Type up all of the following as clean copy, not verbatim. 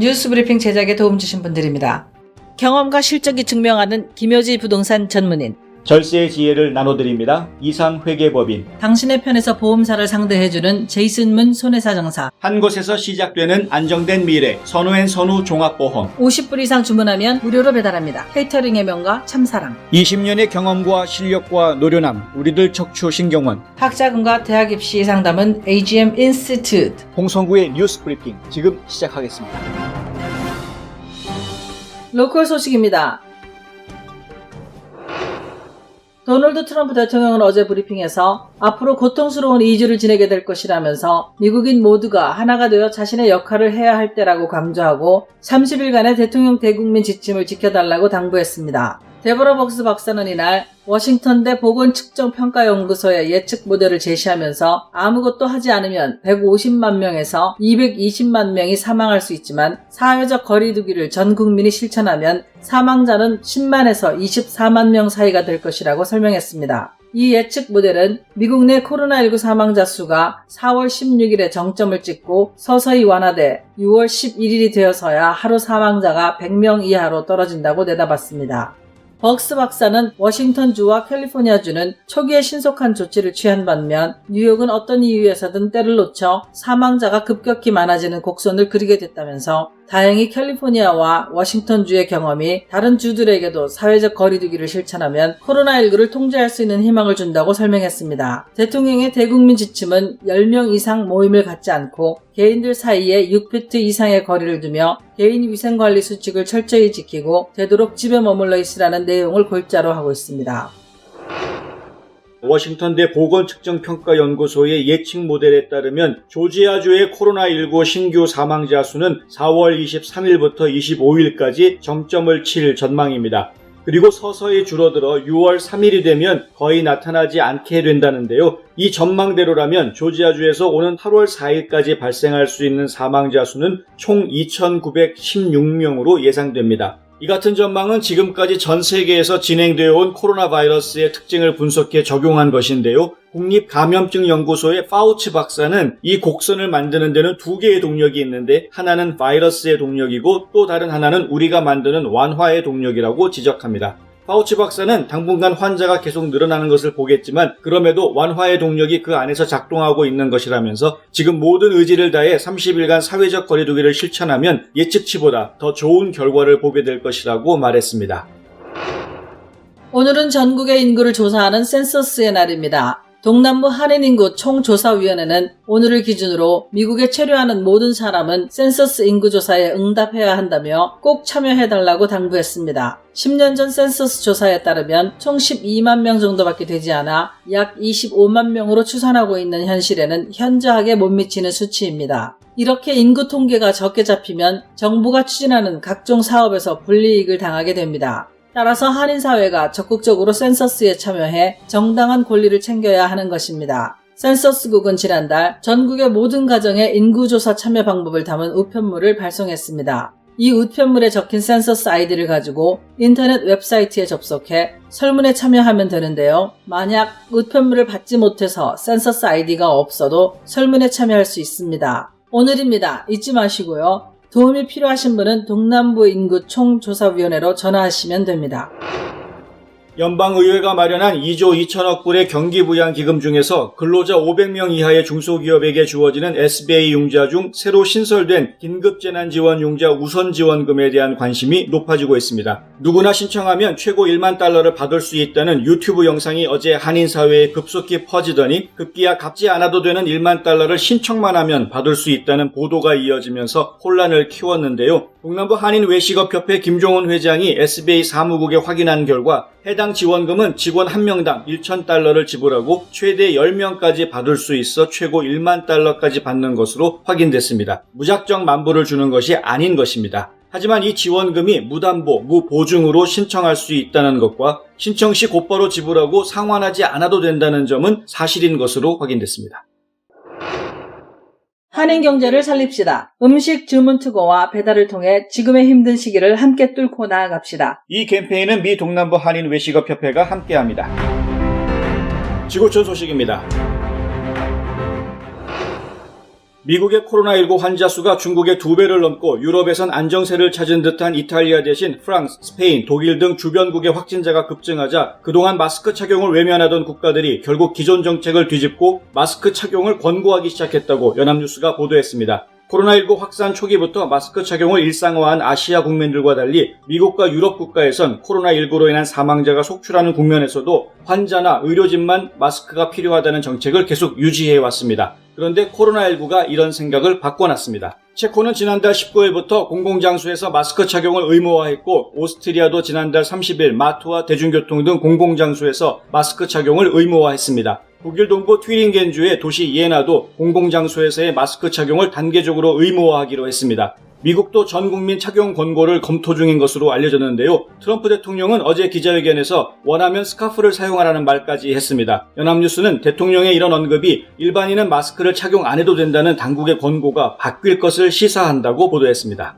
뉴스브리핑 제작에 도움 주신 분들입니다. 경험과 실적이 증명하는 김효지 부동산 전문인, 절세의 지혜를 나눠드립니다. 이상회계법인, 당신의 편에서 보험사를 상대해주는 제이슨문 손해사정사, 한 곳에서 시작되는 안정된 미래 선우앤선우 종합보험, 50불 이상 주문하면 무료로 배달합니다. 케이터링의 명가 참사랑, 20년의 경험과 실력과 노련함 우리들 척추신경원, 학자금과 대학 입시 상담은 AGM 인스티튜트. 홍성구의 뉴스브리핑 지금 시작하겠습니다. 로컬 소식입니다. 도널드 트럼프 대통령은 어제 브리핑에서 앞으로 고통스러운 2주를 지내게 될 것이라면서 미국인 모두가 하나가 되어 자신의 역할을 해야 할 때라고 강조하고 30일간의 대통령 대국민 지침을 지켜달라고 당부했습니다. 데보라 벅스 박사는 이날 워싱턴대 보건측정평가연구소의 예측 모델을 제시하면서 아무것도 하지 않으면 150만 명에서 220만 명이 사망할 수 있지만 사회적 거리두기를 전 국민이 실천하면 사망자는 10만에서 24만 명 사이가 될 것이라고 설명했습니다. 이 예측 모델은 미국 내 코로나19 사망자 수가 4월 16일에 정점을 찍고 서서히 완화돼 6월 11일이 되어서야 하루 사망자가 100명 이하로 떨어진다고 내다봤습니다. 벅스 박사는 워싱턴주와 캘리포니아주는 초기에 신속한 조치를 취한 반면 뉴욕은 어떤 이유에서든 때를 놓쳐 사망자가 급격히 많아지는 곡선을 그리게 됐다면서 다행히 캘리포니아와 워싱턴주의 경험이 다른 주들에게도 사회적 거리두기를 실천하면 코로나19를 통제할 수 있는 희망을 준다고 설명했습니다. 대통령의 대국민 지침은 10명 이상 모임을 갖지 않고 개인들 사이에 6피트 이상의 거리를 두며 개인 위생관리 수칙을 철저히 지키고 되도록 집에 머물러 있으라는 내용을 골자로 하고 있습니다. 워싱턴대 보건측정평가연구소의 예측 모델에 따르면 조지아주의 코로나19 신규 사망자 수는 4월 23일부터 25일까지 정점을 칠 전망입니다. 그리고 서서히 줄어들어 6월 3일이 되면 거의 나타나지 않게 된다는데요. 이 전망대로라면 조지아주에서 오는 8월 4일까지 발생할 수 있는 사망자 수는 총 2,916명으로 예상됩니다. 이 같은 전망은 지금까지 전 세계에서 진행되어 온 코로나 바이러스의 특징을 분석해 적용한 것인데요. 국립감염증연구소의 파우치 박사는 이 곡선을 만드는 데는 두 개의 동력이 있는데 하나는 바이러스의 동력이고 또 다른 하나는 우리가 만드는 완화의 동력이라고 지적합니다. 파우치 박사는 당분간 환자가 계속 늘어나는 것을 보겠지만 그럼에도 완화의 동력이 그 안에서 작동하고 있는 것이라면서 지금 모든 의지를 다해 30일간 사회적 거리두기를 실천하면 예측치보다 더 좋은 결과를 보게 될 것이라고 말했습니다. 오늘은 전국의 인구를 조사하는 센서스의 날입니다. 동남부 한인인구 총조사위원회는 오늘을 기준으로 미국에 체류하는 모든 사람은 센서스 인구조사에 응답해야 한다며 꼭 참여해달라고 당부했습니다. 10년 전 센서스 조사에 따르면 총 12만 명 정도밖에 되지 않아 약 25만 명으로 추산하고 있는 현실에는 현저하게 못 미치는 수치입니다. 이렇게 인구 통계가 적게 잡히면 정부가 추진하는 각종 사업에서 불이익을 당하게 됩니다. 따라서 한인사회가 적극적으로 센서스에 참여해 정당한 권리를 챙겨야 하는 것입니다. 센서스국은 지난달 전국의 모든 가정의 인구조사 참여 방법을 담은 우편물을 발송했습니다. 이 우편물에 적힌 센서스 아이디를 가지고 인터넷 웹사이트에 접속해 설문에 참여하면 되는데요. 만약 우편물을 받지 못해서 센서스 아이디가 없어도 설문에 참여할 수 있습니다. 오늘입니다. 잊지 마시고요. 도움이 필요하신 분은 동남부 인구 총조사위원회로 전화하시면 됩니다. 연방의회가 마련한 2조 2천억 불의 경기부양기금 중에서 근로자 500명 이하의 중소기업에게 주어지는 SBA 융자 중 새로 신설된 긴급재난지원융자 우선지원금에 대한 관심이 높아지고 있습니다. 누구나 신청하면 최고 1만 달러를 받을 수 있다는 유튜브 영상이 어제 한인사회에 급속히 퍼지더니 급기야 갚지 않아도 되는 1만 달러를 신청만 하면 받을 수 있다는 보도가 이어지면서 혼란을 키웠는데요. 동남부 한인외식업협회 김종훈 회장이 SBA 사무국에 확인한 결과 해당 지원금은 직원 1명당 1,000달러를 지불하고 최대 10명까지 받을 수 있어 최고 1만 달러까지 받는 것으로 확인됐습니다. 무작정 만불을 주는 것이 아닌 것입니다. 하지만 이 지원금이 무담보, 무보증으로 신청할 수 있다는 것과 신청 시 곧바로 지불하고 상환하지 않아도 된다는 점은 사실인 것으로 확인됐습니다. 한인경제를 살립시다. 음식 주문 투고와 배달을 통해 지금의 힘든 시기를 함께 뚫고 나아갑시다. 이 캠페인은 미 동남부 한인 외식업협회가 함께합니다. 지구촌 소식입니다. 미국의 코로나19 환자 수가 중국의 2배를 넘고 유럽에선 안정세를 찾은 듯한 이탈리아 대신 프랑스, 스페인, 독일 등 주변국의 확진자가 급증하자 그동안 마스크 착용을 외면하던 국가들이 결국 기존 정책을 뒤집고 마스크 착용을 권고하기 시작했다고 연합뉴스가 보도했습니다. 코로나19 확산 초기부터 마스크 착용을 일상화한 아시아 국민들과 달리 미국과 유럽 국가에선 코로나19로 인한 사망자가 속출하는 국면에서도 환자나 의료진만 마스크가 필요하다는 정책을 계속 유지해왔습니다. 그런데 코로나19가 이런 생각을 바꿔놨습니다. 체코는 지난달 19일부터 공공장소에서 마스크 착용을 의무화했고 오스트리아도 지난달 30일 마트와 대중교통 등 공공장소에서 마스크 착용을 의무화했습니다. 독일 동부 튜링겐주의 도시 이에나도 공공장소에서의 마스크 착용을 단계적으로 의무화하기로 했습니다. 미국도 전 국민 착용 권고를 검토 중인 것으로 알려졌는데요. 트럼프 대통령은 어제 기자회견에서 원하면 스카프를 사용하라는 말까지 했습니다. 연합뉴스는 대통령의 이런 언급이 일반인은 마스크를 착용 안 해도 된다는 당국의 권고가 바뀔 것을 시사한다고 보도했습니다.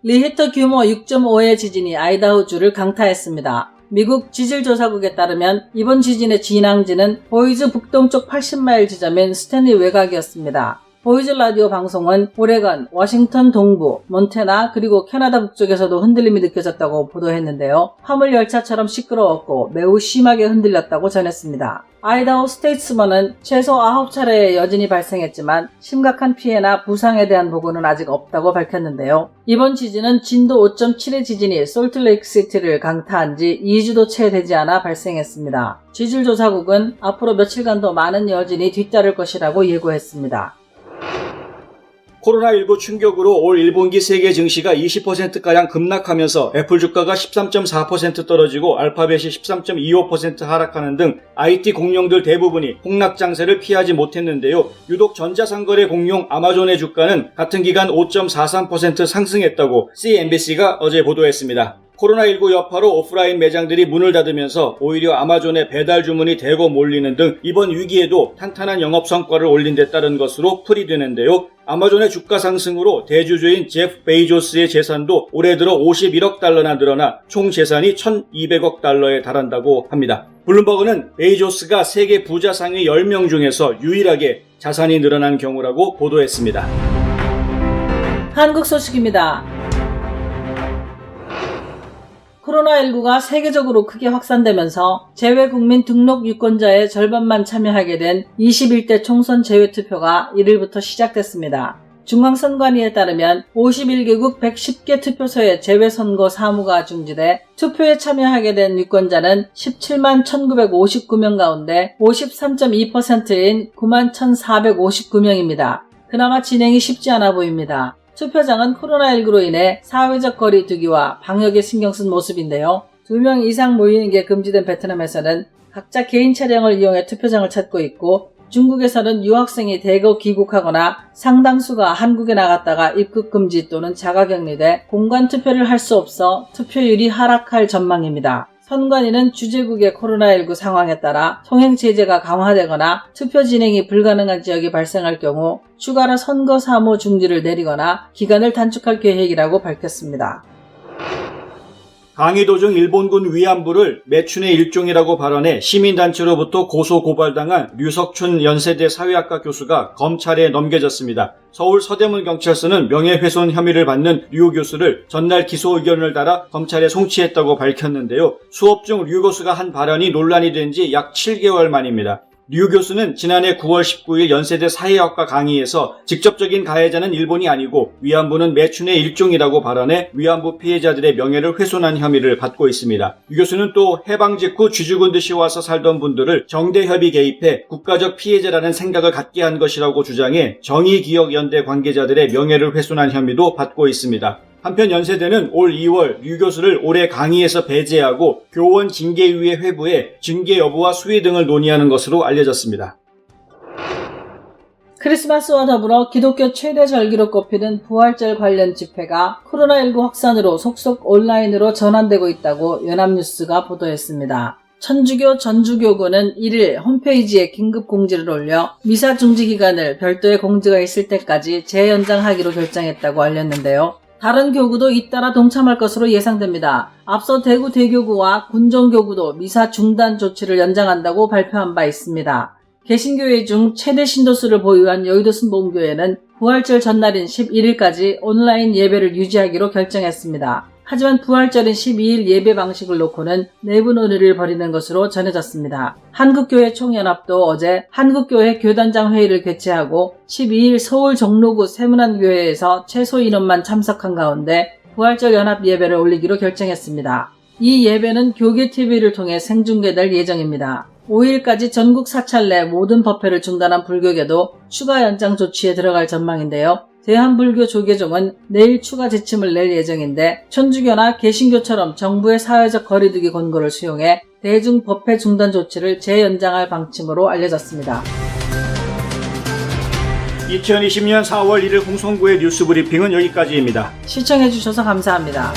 리히터 규모 6.5의 지진이 아이다호주를 강타했습니다. 미국 지질조사국에 따르면 이번 지진의 진앙지는 보이즈 북동쪽 80마일 지점인 스탠리 외곽이었습니다. 보이즈 라디오 방송은 오레건, 워싱턴 동부, 몬태나 그리고 캐나다 북쪽에서도 흔들림이 느껴졌다고 보도했는데요. 화물열차처럼 시끄러웠고 매우 심하게 흔들렸다고 전했습니다. 아이다호 스테이츠먼은 최소 9차례의 여진이 발생했지만 심각한 피해나 부상에 대한 보고는 아직 없다고 밝혔는데요. 이번 지진은 진도 5.7의 지진이 솔트레이크시티를 강타한 지 2주도 채 되지 않아 발생했습니다. 지질조사국은 앞으로 며칠간 더 많은 여진이 뒤따를 것이라고 예고했습니다. 코로나19 충격으로 올 1분기 세계 증시가 20%가량 급락하면서 애플 주가가 13.4% 떨어지고 알파벳이 13.25% 하락하는 등 IT 공룡들 대부분이 폭락 장세를 피하지 못했는데요. 유독 전자상거래 공룡 아마존의 주가는 같은 기간 5.43% 상승했다고 CNBC가 어제 보도했습니다. 코로나19 여파로 오프라인 매장들이 문을 닫으면서 오히려 아마존의 배달 주문이 대거 몰리는 등 이번 위기에도 탄탄한 영업 성과를 올린 데 따른 것으로 풀이되는데요. 아마존의 주가 상승으로 대주주인 제프 베이조스의 재산도 올해 들어 51억 달러나 늘어나 총 재산이 1,200억 달러에 달한다고 합니다. 블룸버그는 베이조스가 세계 부자 상위 10명 중에서 유일하게 자산이 늘어난 경우라고 보도했습니다. 한국 소식입니다. 코로나19가 세계적으로 크게 확산되면서 재외국민 등록 유권자의 절반만 참여하게 된 21대 총선 재외투표가 1일부터 시작됐습니다. 중앙선관위에 따르면 51개국 110개 투표소의 재외선거 사무가 중지돼 투표에 참여하게 된 유권자는 17만 1959명 가운데 53.2%인 9만 1459명입니다. 그나마 진행이 쉽지 않아 보입니다. 투표장은 코로나19로 인해 사회적 거리 두기와 방역에 신경 쓴 모습인데요. 2명 이상 모이는 게 금지된 베트남에서는 각자 개인 차량을 이용해 투표장을 찾고 있고 중국에서는 유학생이 대거 귀국하거나 상당수가 한국에 나갔다가 입국 금지 또는 자가격리돼 공간 투표를 할 수 없어 투표율이 하락할 전망입니다. 선관위는 주재국의 코로나19 상황에 따라 통행 제재가 강화되거나 투표 진행이 불가능한 지역이 발생할 경우 추가로 선거 사무 중지를 내리거나 기간을 단축할 계획이라고 밝혔습니다. 강의 도중 일본군 위안부를 매춘의 일종이라고 발언해 시민단체로부터 고소고발당한 류석춘 연세대 사회학과 교수가 검찰에 넘겨졌습니다. 서울 서대문경찰서는 명예훼손 혐의를 받는 류 교수를 전날 기소 의견을 달아 검찰에 송치했다고 밝혔는데요. 수업 중 류 교수가 한 발언이 논란이 된 지 약 7개월 만입니다. 류 교수는 지난해 9월 19일 연세대 사회학과 강의에서 직접적인 가해자는 일본이 아니고 위안부는 매춘의 일종이라고 발언해 위안부 피해자들의 명예를 훼손한 혐의를 받고 있습니다. 류 교수는 또 해방 직후 쥐죽은 듯이 와서 살던 분들을 정대협이 개입해 국가적 피해자라는 생각을 갖게 한 것이라고 주장해 정의기억연대 관계자들의 명예를 훼손한 혐의도 받고 있습니다. 한편 연세대는 올 2월 류 교수를 올해 강의에서 배제하고 교원 징계위에 회부해 징계 여부와 수위 등을 논의하는 것으로 알려졌습니다. 크리스마스와 더불어 기독교 최대 절기로 꼽히는 부활절 관련 집회가 코로나19 확산으로 속속 온라인으로 전환되고 있다고 연합뉴스가 보도했습니다. 천주교 전주교구는 1일 홈페이지에 긴급 공지를 올려 미사 중지 기간을 별도의 공지가 있을 때까지 재연장하기로 결정했다고 알렸는데요. 다른 교구도 잇따라 동참할 것으로 예상됩니다. 앞서 대구 대교구와 군정교구도 미사 중단 조치를 연장한다고 발표한 바 있습니다. 개신교회 중 최대 신도수를 보유한 여의도 순복음교회는 부활절 전날인 11일까지 온라인 예배를 유지하기로 결정했습니다. 하지만 부활절인 12일 예배 방식을 놓고는 내부 논의를 벌이는 것으로 전해졌습니다. 한국교회 총연합도 어제 한국교회 교단장 회의를 개최하고 12일 서울 종로구 세문안교회에서 최소 인원만 참석한 가운데 부활절 연합 예배를 올리기로 결정했습니다. 이 예배는 교계TV를 통해 생중계될 예정입니다. 5일까지 전국 사찰 내 모든 법회를 중단한 불교계도 추가 연장 조치에 들어갈 전망인데요. 대한불교조계종은 내일 추가 지침을 낼 예정인데 천주교나 개신교처럼 정부의 사회적 거리두기 권고를 수용해 대중 법회 중단 조치를 재연장할 방침으로 알려졌습니다. 2020년 4월 1일 홍성구의 뉴스 브리핑은 여기까지입니다. 시청해주셔서 감사합니다.